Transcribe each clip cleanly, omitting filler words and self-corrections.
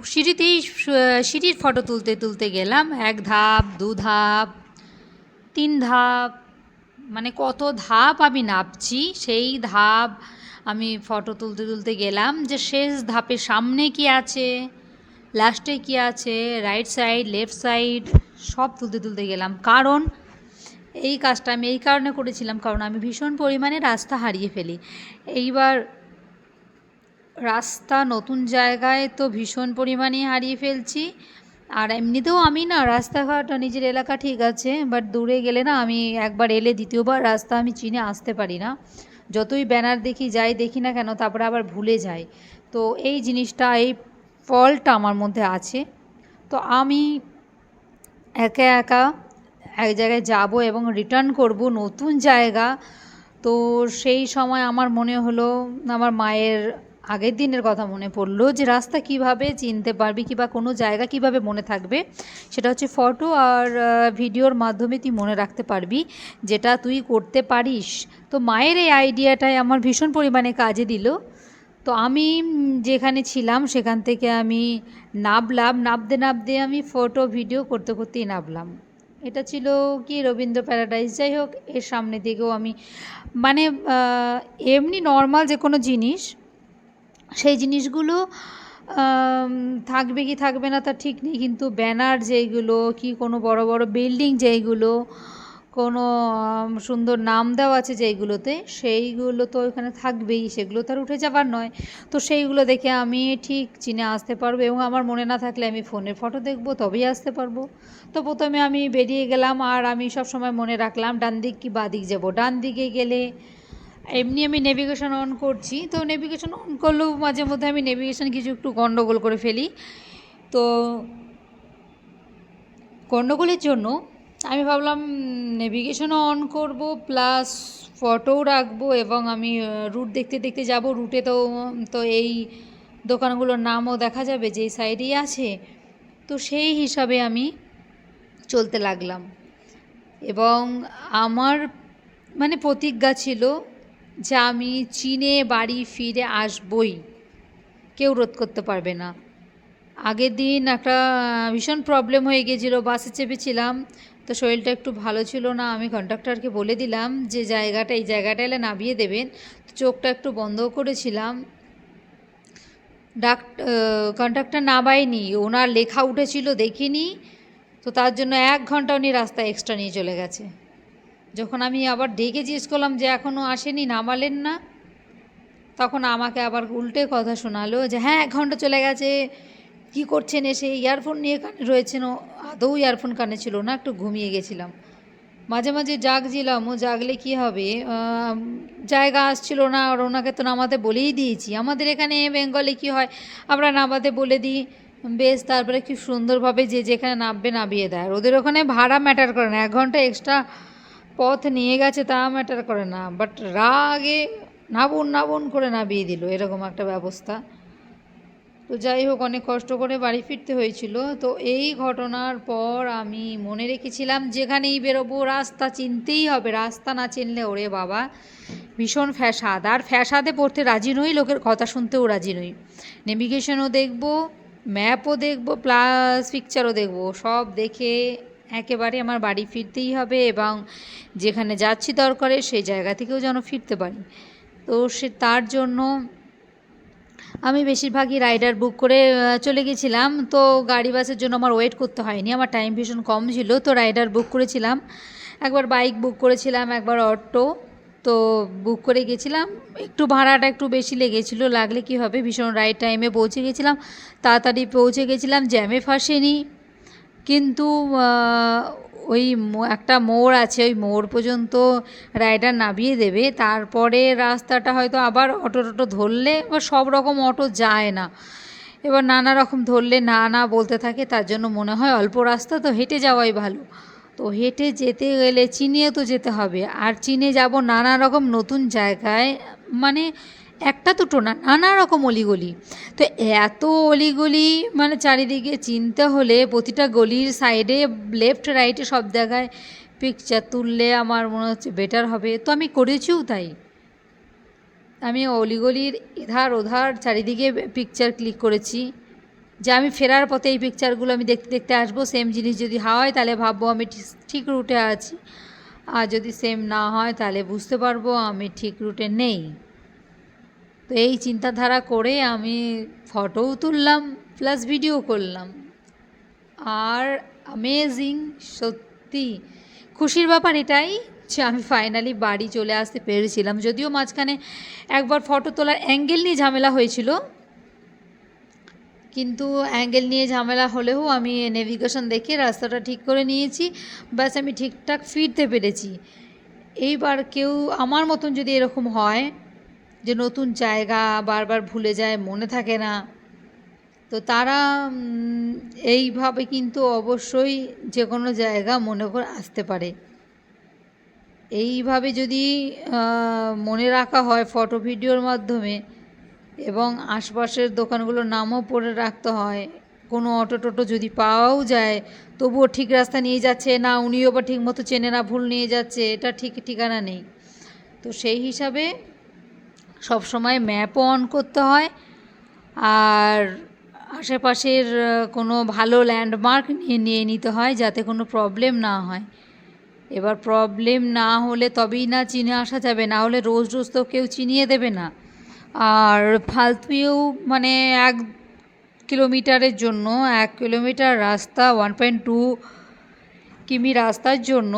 সিঁড়ির ফটো তুলতে তুলতে গেলাম, 1 ধাপ 2 ধাপ 3 ধাপ, মানে কত ধাপ আমি নামছি, সেই ধাপ আমি ফটো তুলতে তুলতে গেলাম যে শেষ ধাপের সামনে কি আছে, লাস্টে কি আছে, রাইট সাইড লেফট সাইড সব তুলতে তুলতে গেলাম। কারণ এই কাজটা আমি এই কারণে করেছিলাম, কারণ আমি ভীষণ পরিমাণে রাস্তা হারিয়ে ফেলি। এইবার রাস্তা নতুন জায়গায় তো ভীষণ পরিমাণে হারিয়ে ফেলছি। আর এমনিতেও আমি না রাস্তাঘাট নিজের এলাকা ঠিক আছে, বাট দূরে গেলে না আমি একবার এলে দ্বিতীয়বার রাস্তা আমি চিনে আসতে পারি না। যতই ব্যানার দেখি যাই দেখি না কেন, তারপরে আবার ভুলে যাই। তো এই জিনিসটা, এই ফল্টটা আমার মধ্যে আছে। তো আমি একা একা এক জায়গায় যাব এবং রিটার্ন করব নতুন জায়গা। তো সেই সময় আমার মনে হলো, আমার মায়ের আগের দিনের কথা মনে পড়লো যে রাস্তা কিভাবে চিনতে পারবি কিংবা কোনো জায়গা কিভাবে মনে থাকবে, সেটা হচ্ছে ফটো আর ভিডিওর মাধ্যমে তুই মনে রাখতে পারবি, যেটা তুই করতে পারিস। তো মায়ের এই আইডিয়াটাই আমার ভীষণ পরিমাণে কাজে দিল। তো আমি যেখানে ছিলাম সেখান থেকে আমি নামলাম, নামতে নামতে আমি ফটো ভিডিও করতে করতেই নামলাম। এটা ছিল কি রবীন্দ্র প্যারাডাইস। যাই হোক, এর সামনে দিকেও আমি মানে এমনি নর্মাল যে কোনো জিনিস, সেই জিনিসগুলো থাকবে কি থাকবে না তার ঠিক নেই, কিন্তু ব্যানার যেইগুলো কি কোনো বড় বড় বিল্ডিং যেইগুলো কোনো সুন্দর নাম দেওয়া আছে যেইগুলোতে, সেইগুলো তো ওখানে থাকবেই, সেগুলো তো আর উঠে যাবার নয়। তো সেইগুলো দেখে আমি ঠিক চিনে আসতে পারবো, এবং আমার মনে না থাকলে আমি ফোনের ফটো দেখবো তবেই আসতে পারবো। তো প্রথমে আমি বেরিয়ে গেলাম, আর আমি সব সময় মনে রাখলাম ডান দিক কি বাঁ দিক যাবো। ডান দিকে গেলে এমনি আমি নেভিগেশন অন করছি, তো নেভিগেশন অন করলেও মাঝে মধ্যে আমি নেভিগেশন কিছু একটু গণ্ডগোল করে ফেলি। তো গণ্ডগোলের জন্য আমি ভাবলাম নেভিগেশনও অন করব প্লাস ফটোও রাখবো, এবং আমি রুট দেখতে দেখতে যাব। রুটে তো তো এই দোকানগুলোর নামও দেখা যাবে যে সাইডেই আছে। তো সেই হিসাবে আমি চলতে লাগলাম, এবং আমার মানে প্রতিজ্ঞা ছিল যে আমি চিনে বাড়ি ফিরে আসবই, কেউ রোধ করতে পারবে না। আগের দিন একটা ভীষণ প্রবলেম হয়ে গিয়েছিলো, বাসে চেপেছিলাম, তো শরীরটা একটু ভালো ছিল না। আমি কন্ডাক্টরকে বলে দিলাম যে জায়গাটা এই জায়গাটা এলে নামিয়ে দেবেন, চোখটা একটু বন্ধ করেছিলাম। কন্ডাক্টর নামায়নি, ওনার লেখা উঠেছিল দেখিনি, তো তার জন্য 1 ঘন্টা উনি রাস্তা এক্সট্রা নিয়ে চলে গেছে। যখন আমি আবার ডেকে জিজ্ঞেস করলাম যে এখনও আসেনি, নামালেন না, তখন আমাকে আবার উল্টে কথা শোনালো যে হ্যাঁ 1 ঘন্টা চলে গেছে, কী করছেন এসে, ইয়ারফোন নিয়ে কানে রয়েছেন। ও আদৌ ইয়ারফোন কানে ছিল না, একটু ঘুমিয়ে গেছিলাম। মাঝে মাঝে জাগছিলাম, ও জাগলে কী হবে, জায়গা আসছিল না, আর ওনাকে তো নামাতে বলেই দিয়েছি। আমাদের এখানে বেঙ্গলে কী হয়, আমরা নামাতে বলে দিই, বেশ, তারপরে কি সুন্দরভাবে যে যেখানে নামবে নামিয়ে দেয়। আর ওদের ওখানে ভাড়া ম্যাটার করে না, 1 ঘন্টা এক্সট্রা পথ নিয়ে গেছে তা ম্যাটার করে না, বাট রাগে নাবুন নাবুন করে নামিয়ে দিল, এরকম একটা ব্যবস্থা। তো যাই হোক, অনেক কষ্ট করে বাড়ি ফিরতে হয়েছিল। তো এই ঘটনার পর আমি মনে রেখেছিলাম যেখানেই বেরোবো রাস্তা চিনতেই হবে, রাস্তা না চিনলে ওরে বাবা ভীষণ ফ্যাসাদ। আর ফ্যাসাদে পড়তে রাজি নই, লোকের কথা শুনতেও রাজি নই। নেভিগেশনও দেখব, ম্যাপও দেখব, প্লাস পিকচারও দেখব, সব দেখে একেবারে আমার বাড়ি ফিরতেই হবে, এবং যেখানে যাচ্ছি দরকারে সেই জায়গা থেকেও যেন ফিরতে পারি। তো তার জন্য আমি বেশিরভাগই রাইডার বুক করে চলে গেছিলাম। তো গাড়ি বাসের জন্য আমার ওয়েট করতে হয়নি, আমার টাইম ভীষণ কম ছিল, তো রাইডার বুক করেছিলাম। একবার বাইক বুক করেছিলাম, একবার অটো। তো বুক করে গেছিলাম, একটু ভাড়াটা একটু বেশি লেগেছিলো, লাগলে কি হবে, ভীষণ রাইট টাইমে পৌঁছে গেছিলাম, তাড়াতাড়ি পৌঁছে গেছিলাম, জ্যামে ফাঁসেনি। কিন্তু ওই একটা মোড় আছে, ওই মোড় পর্যন্ত রাইডার নামিয়ে দেবে, তারপরে রাস্তাটা হয়তো আবার অটো টটো ধরলে, এবার সব রকম অটো যায় না, এবার নানা রকম ধরলে না না বলতে থাকে, তার জন্য মনে হয় অল্প রাস্তা তো হেঁটে যাওয়াই ভালো। তো হেঁটে যেতে গেলে চিনিয়ে তো যেতে হবে, আর চিনে যাব নানা রকম নতুন জায়গায়, মানে একটা দুটো না, নানা রকম অলিগলি। তো এত অলিগলি মানে চারিদিকে চিনতে হলে প্রতিটা গলির সাইডে লেফট রাইটে সব জায়গায় পিকচার তুললে আমার মনে হচ্ছে বেটার হবে। তো আমি করেছিও তাই, আমি অলিগলির এধার ওধার চারিদিকে পিকচার ক্লিক করেছি, যে আমি ফেরার পথে এই পিকচারগুলো আমি দেখতে দেখতে আসবো, সেম জিনিস যদি হয় তাহলে ভাববো আমি ঠিক রুটে আছি, আর যদি সেম না হয় তাহলে বুঝতে পারবো আমি ঠিক রুটে নেই। তো এই চিন্তাধারা করে আমি ফটোও তুললাম প্লাস ভিডিও করলাম। আর অ্যামেজিং, সত্যি খুশির ব্যাপার এটাই যে আমি ফাইনালি বাড়ি চলে আসতে পেরেছিলাম। যদিও মাঝখানে একবার ফটো তোলার অ্যাঙ্গেল নিয়ে ঝামেলা হয়েছিল, কিন্তু অ্যাঙ্গেল নিয়ে ঝামেলা হলেও আমি নেভিগেশন দেখে রাস্তাটা ঠিক করে নিয়েছি, ব্যাস আমি ঠিকঠাক ফিরতে পেরেছি। এইবার কেউ আমার মতন যদি এরকম হয় যে নতুন জায়গা বারবার ভুলে যায়, মনে থাকে না, তো তারা এইভাবে কিন্তু অবশ্যই যে কোনো জায়গা মনে করে আসতে পারে। এইভাবে যদি মনে রাখা হয় ফটো ভিডিওর মাধ্যমে, এবং আশপাশের দোকানগুলোর নামও পড়ে রাখতে হয়, কোনো অটো টোটো যদি পাওয়াও যায় তবুও ঠিক রাস্তা নিয়ে যাচ্ছে না, উনিও বা ঠিক মতো চেনে না, ভুল নিয়ে যাচ্ছে, এটা ঠিক ঠিকানা নেই। তো সেই হিসাবে সবসময় ম্যাপও অন করতে হয়, আর আশেপাশের কোনো ভালো ল্যান্ডমার্ক নিয়ে নিতে হয় যাতে কোনো প্রবলেম না হয়। এবার প্রবলেম না হলে তবেই না চিনে আসা যাবে, না হলে রোজ রোজ তো কেউ চিনিয়ে দেবে না। আর ফালতুও মানে 1 কিলোমিটারের জন্য 1 কিলোমিটার রাস্তা 1.2 কিমি রাস্তার জন্য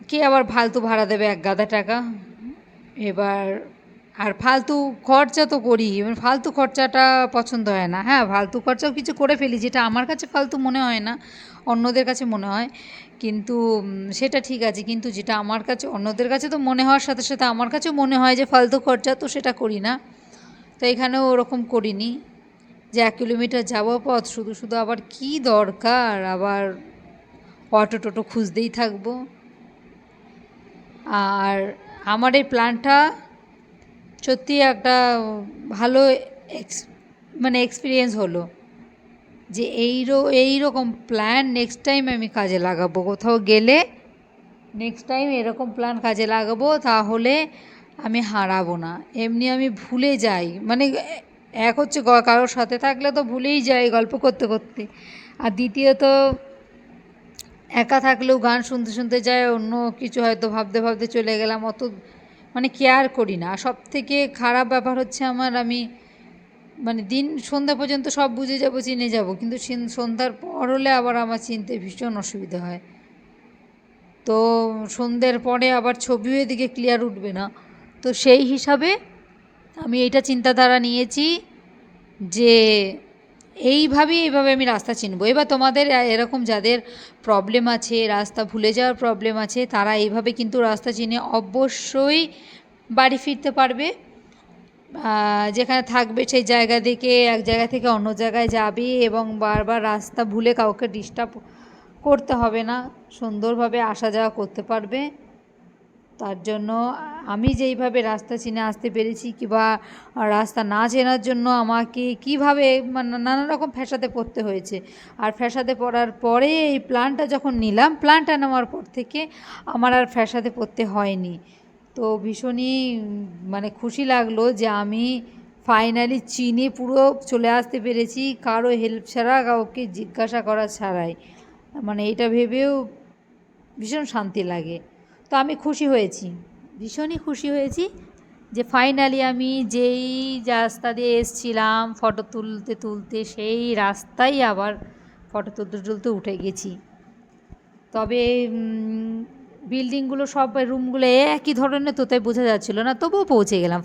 কে আবার ফালতু ভাড়া দেবে 1 গাদা টাকা। এবার আর ফালতু খরচা তো করি, এবার ফালতু খরচাটা পছন্দ হয় না। হ্যাঁ, ফালতু খরচাও কিছু করে ফেলি যেটা আমার কাছে ফালতু মনে হয় না, অন্যদের কাছে মনে হয়, কিন্তু সেটা ঠিক আছে। কিন্তু যেটা আমার কাছে অন্যদের কাছে তো মনে হওয়ার সাথে সাথে আমার কাছেও মনে হয় যে ফালতু খরচা, তো সেটা করি না। তো এখানেও ওরকম করিনি যে 1 কিলোমিটার যাওয়া পথ শুধু শুধু আবার কি দরকার, আবার অটো টোটো খুঁজতেই থাকবো। আর আমার এই প্ল্যানটা সত্যি একটা ভালো মানে এক্সপিরিয়েন্স হলো যে এইরকম প্ল্যান নেক্সট টাইম আমি কাজে লাগাবো। কোথাও গেলে নেক্সট টাইম এরকম প্ল্যান কাজে লাগাবো, তাহলে আমি হারাবো না। এমনি আমি ভুলে যাই, মানে এক হচ্ছে কারোর সাথে থাকলে তো ভুলেই যাই গল্প করতে করতে, আর দ্বিতীয়ত একা থাকলেও গান শুনতে শুনতে যায়, অন্য কিছু হয়তো ভাবতে ভাবতে চলে গেলাম, অত মানে কেয়ার করি না। সবথেকে খারাপ ব্যাপার হচ্ছে আমার, আমি মানে দিন সন্ধ্যা পর্যন্ত সব বুঝে যাবো, চিনে যাবো, কিন্তু সন্ধ্যার পর হলে আবার আমার চিনতে ভীষণ অসুবিধা হয়। তো সন্ধ্যের পরে আবার ছবিও এদিকে ক্লিয়ার উঠবে না। তো সেই হিসাবে আমি এইটা চিন্তাধারা নিয়েছি যে এইভাবে আমি রাস্তা চিনবো। এবার তোমাদের এরকম যাদের প্রবলেম আছে, রাস্তা ভুলে যাওয়ার প্রবলেম আছে, তারা এইভাবে কিন্তু রাস্তা চিনে অবশ্যই বাড়ি ফিরতে পারবে। যেখানে থাকবে সেই জায়গা থেকে এক জায়গা থেকে অন্য জায়গায় যাবে, এবং বারবার রাস্তা ভুলে কাউকে ডিস্টার্ব করতে হবে না, সুন্দরভাবে আসা যাওয়া করতে পারবে। তার জন্য আমি যেইভাবে রাস্তা চিনে আসতে পেরেছি, কিংবা রাস্তা না চেনার জন্য আমাকে কীভাবে মানে নানা রকম ফ্যাসাদে পড়তে হয়েছে, আর ফ্যাসাদে পড়ার পরে এই প্ল্যানটা যখন নিলাম, প্ল্যানটা নেওয়ার পর থেকে আমার আর ফ্যাসাদে পড়তে হয়নি। তো ভীষণই মানে খুশি লাগলো যে আমি ফাইনালি চিনে পুরো চলে আসতে পেরেছি, কারো হেল্প ছাড়া, কাউকে জিজ্ঞাসা করা ছাড়াই। মানে এটা ভেবেও ভীষণ শান্তি লাগে। তো আমি খুশি হয়েছি, ভীষণই খুশি হয়েছি যে ফাইনালি আমি যেই রাস্তা দিয়ে এসেছিলাম ফটো তুলতে তুলতে, সেই রাস্তায় আবার ফটো তুলতে তুলতে উঠে গেছি। তবে বিল্ডিংগুলো সব রুমগুলো একই ধরনের তো, তাই বোঝা যাচ্ছিলো না, তবুও পৌঁছে গেলাম।